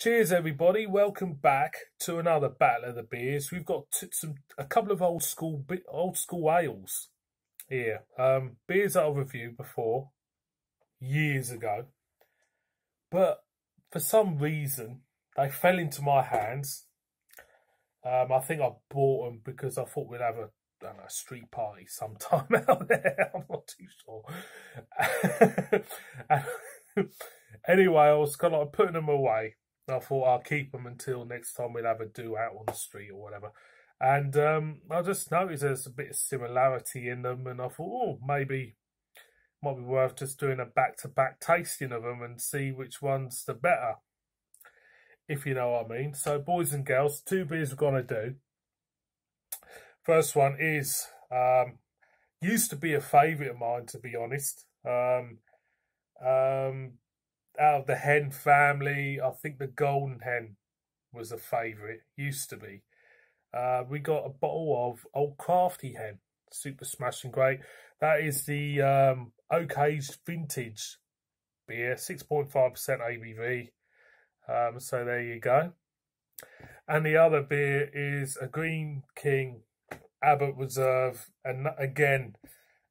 Cheers, everybody! Welcome back to another Battle of the Beers. We've got a couple of old school ales here. Beers that I've reviewed before, years ago, but for some reason they fell into my hands. I think I bought them because I thought we'd have a street party sometime out there. I'm not too sure. Anyway, I was kind of like putting them away. I thought I'll keep them until next time we'll have a do out on the street or whatever. And I just noticed there's a bit of similarity in them, and I thought, oh, maybe might be worth just doing a back-to-back tasting of them and see which one's the better, if you know what I mean. So, boys and girls, two beers we're going to do. First one is, used to be a favourite of mine, to be honest. Out of the hen family, I think the golden hen was a favourite, used to be. We got a bottle of Old Crafty hen, super smashing great. That is the oak aged vintage beer, 6.5% ABV. So there you go. And the other beer is a Greene King Abbot Reserve, and again,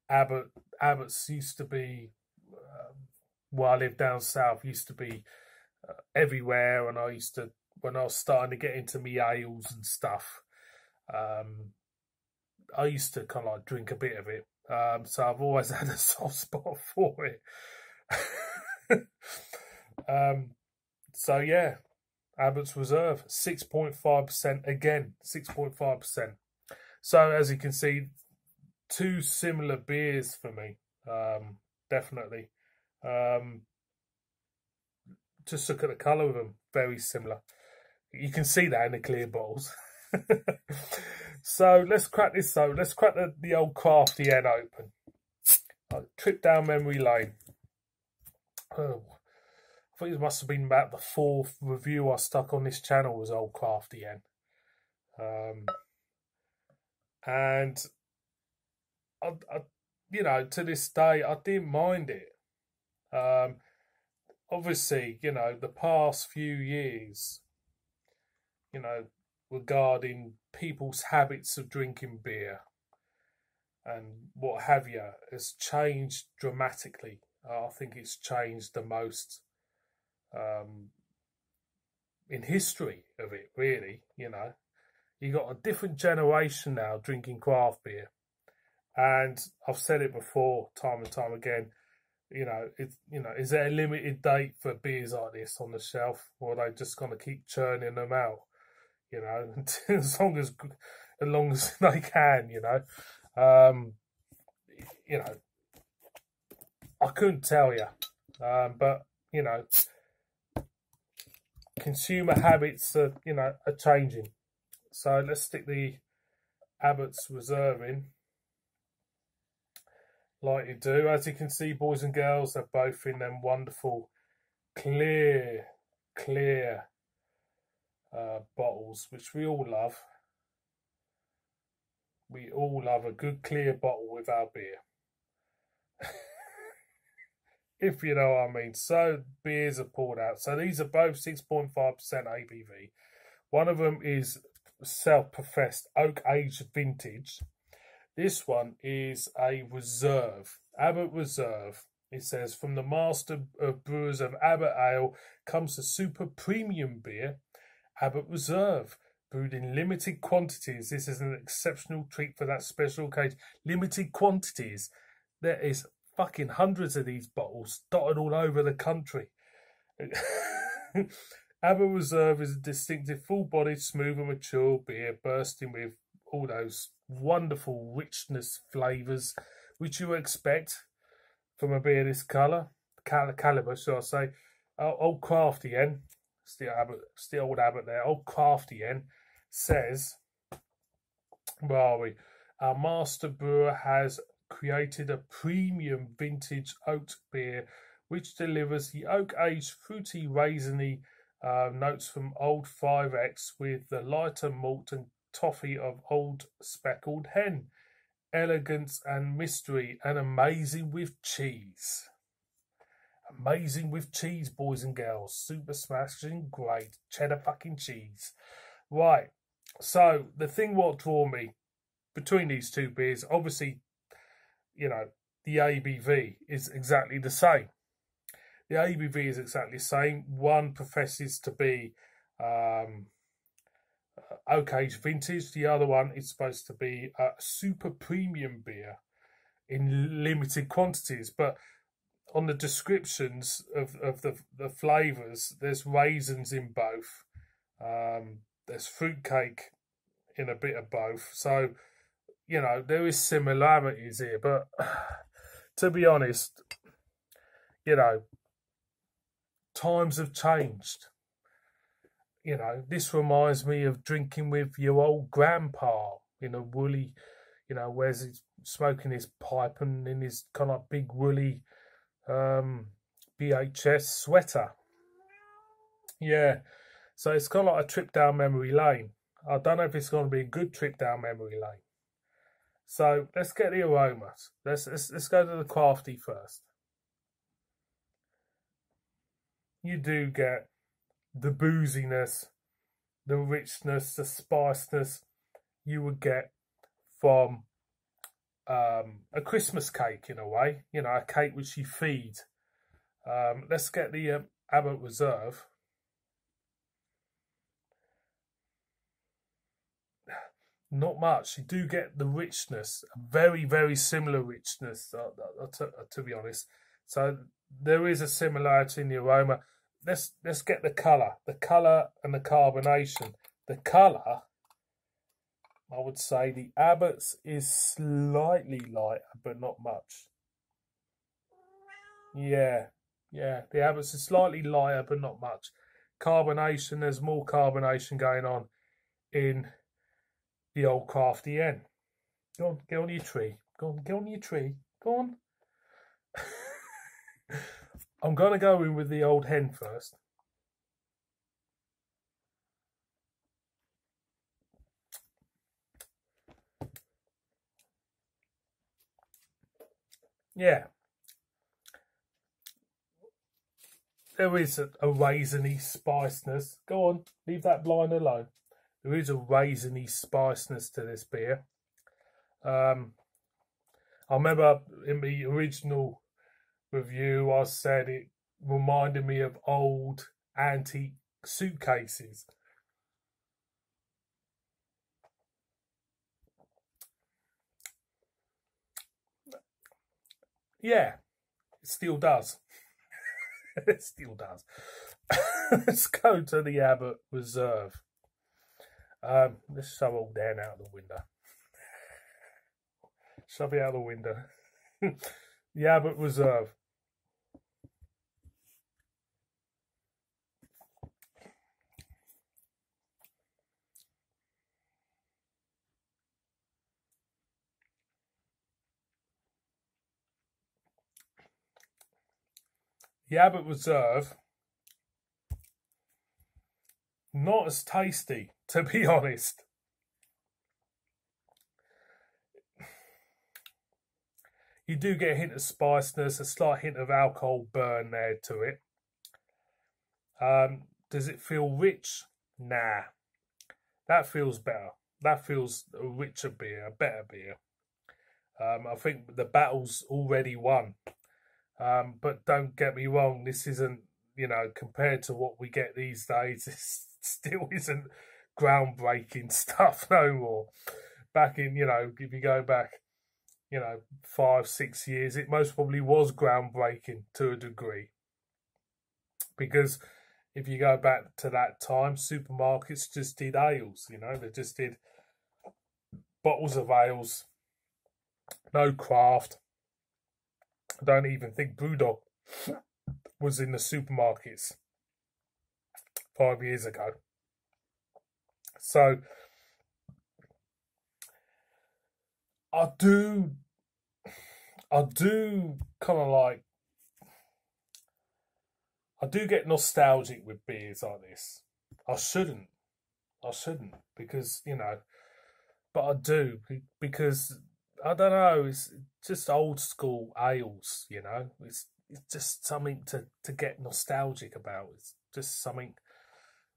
Abbott's used to be. Well, I lived down south, used to be everywhere, and when I was starting to get into me ales and stuff, I used to kind of like drink a bit of it. So I've always had a soft spot for it. So yeah, Abbott's Reserve, 6.5% again, 6.5%. So as you can see, two similar beers for me, definitely. Just look at the colour of them, very similar. You can see that in the clear bottles. So let's crack this. So let's crack the old Crafty hen open. Trip down memory lane. Oh, I think it must have been about the fourth review I stuck on this channel was old Crafty hen. And I, you know, to this day, I didn't mind it. Obviously, you know, the past few years, you know, regarding people's habits of drinking beer and what have you, has changed dramatically. I think it's changed the most in history of it, really. You know, you got a different generation now drinking craft beer, and I've said it before, time and time again. You know, is there a limited date for beers like this on the shelf, or are they just going to keep churning them out? You know, as long as they can. You know, I couldn't tell you, but you know, consumer habits are changing. So let's stick the Abbott's Reserve in. Like you do. As you can see, boys and girls, they're both in them wonderful clear bottles, which we all love. We all love a good clear bottle with our beer. If you know what I mean. So beers are poured out. So these are both 6.5% ABV. One of them is self-professed oak-aged vintage. This one is a reserve, Abbot Reserve. It says, from the master of brewers of Abbot Ale comes the super premium beer, Abbot Reserve. Brewed in limited quantities. This is an exceptional treat for that special occasion. Limited quantities. There is fucking hundreds of these bottles dotted all over the country. Abbot Reserve is a distinctive, full-bodied, smooth and mature beer bursting with all those wonderful richness flavours which you expect from a beer this calibre, shall I say. Old Crafty hen, it's the old Abbot there. Old Crafty hen says, where are we? Our master brewer has created a premium vintage oat beer which delivers the oak-aged fruity raisiny notes from Old 5X with the lighter malt and toffee of Old Speckled Hen, elegance and mystery, and amazing with cheese. Amazing with cheese, boys and girls. Super smashing great. Cheddar fucking cheese. Right. So the thing what drew me between these two beers, obviously, you know, the ABV is exactly the same. The ABV is exactly the same. One professes to be oak age vintage. The other one is supposed to be a super premium beer in limited quantities. But on the descriptions of the flavours, there's raisins in both. There's fruitcake in a bit of both. So, you know, there is similarities here. But to be honest, you know, times have changed. You know, this reminds me of drinking with your old grandpa in a woolly, you know, where's he's smoking his pipe and in his kind of big woolly BHS sweater. Yeah, so it's kind of like a trip down memory lane. I don't know if it's going to be a good trip down memory lane. So let's get the aromas. Let's go to the Crafty first. You do get the booziness, the richness, the spiciness you would get from a Christmas cake in a way. You know, a cake which you feed. Let's get the Abbot Reserve. Not much. You do get the richness, very, very similar richness, to be honest. So there is a similarity in the aroma. Let's get the colour and the carbonation. The colour, I would say the Abbot's is slightly lighter, but not much. Yeah, the Abbot's is slightly lighter, but not much. Carbonation, there's more carbonation going on in the old Crafty N. Go on, get on your tree. Go on, get on your tree. Go on. I'm going to go in with the old hen first. Yeah. There is a raisiny spiciness. Go on, leave that blind alone. There is a raisiny spiciness to this beer. I remember in the original review I said it reminded me of old antique suitcases. Yeah, it still does. It still does. Let's go to the Abbot Reserve. Let's shove all Dan out of the window. Shove it out the window. The Abbot Reserve. The Abbot Reserve, not as tasty, to be honest. You do get a hint of spiciness, a slight hint of alcohol burn there to it. Does it feel rich? Nah. That feels better. That feels a richer beer, a better beer. I think the battle's already won. But don't get me wrong, this isn't, you know, compared to what we get these days, this still isn't groundbreaking stuff no more. Back in, you know, if you go back, you know, 5-6 years, it most probably was groundbreaking to a degree. Because if you go back to that time, supermarkets just did ales, you know, they just did bottles of ales, no craft. I don't even think Brewdog was in the supermarkets 5 years ago. So I do kind of like, I do get nostalgic with beers like this. I shouldn't because, you know, but I do because I don't know, it's just old school ales, you know. it's just something to get nostalgic about. It's just something,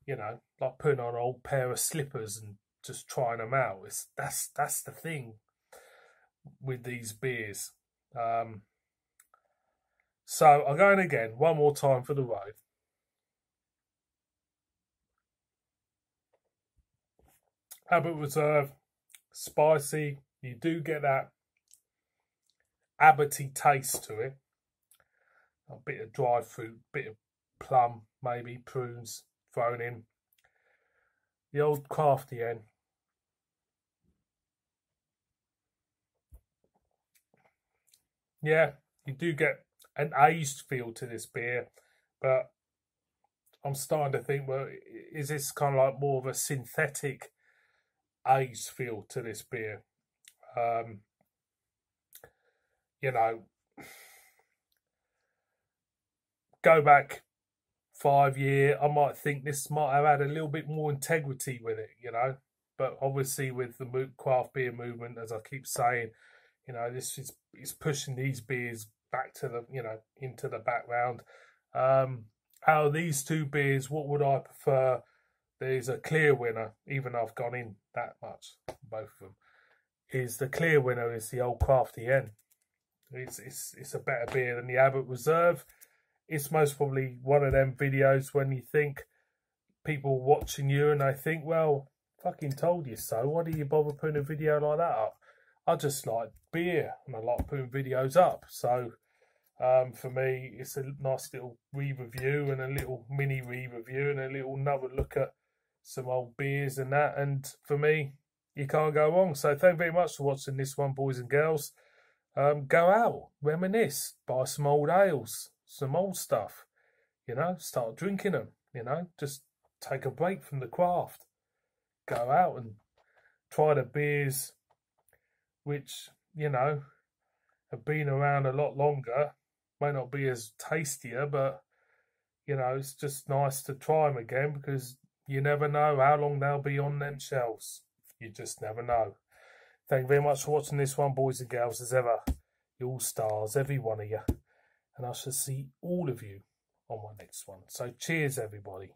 you know, like putting on an old pair of slippers and just trying them out. That's the thing with these beers. So I'm going again one more time for the road. Abbot Reserve, spicy. You do get that Abboty taste to it. A bit of dry fruit, bit of plum, maybe prunes thrown in. The old Crafty hen. Yeah, you do get an aged feel to this beer, but I'm starting to think, well, is this kind of like more of a synthetic aged feel to this beer? You know, go back 5 years, I might think this might have had a little bit more integrity with it, you know. But obviously with the craft beer movement, as I keep saying, you know, this is pushing these beers back to the, you know, into the background. Out of these two beers, what would I prefer? There's a clear winner, even though I've gone in that much, both of them. Is the clear winner is the old Crafty hen. It's a better beer than the Abbot Reserve. It's most probably one of them videos when you think people watching you and they think, well, fucking told you so. Why do you bother putting a video like that up? I just like beer and I like putting videos up. So for me, it's a nice little re-review and a little mini re-review and a little another look at some old beers and that. And for me, you can't go wrong. So thank you very much for watching this one, boys and girls. Go out, reminisce, buy some old ales, some old stuff, you know, start drinking them, you know, just take a break from the craft. Go out and try the beers which, you know, have been around a lot longer. May not be as tastier, but, you know, it's just nice to try them again because you never know how long they'll be on them shelves. You just never know. Thank you very much for watching this one, boys and girls, as ever. You all stars, every one of you. And I shall see all of you on my next one. So cheers, everybody.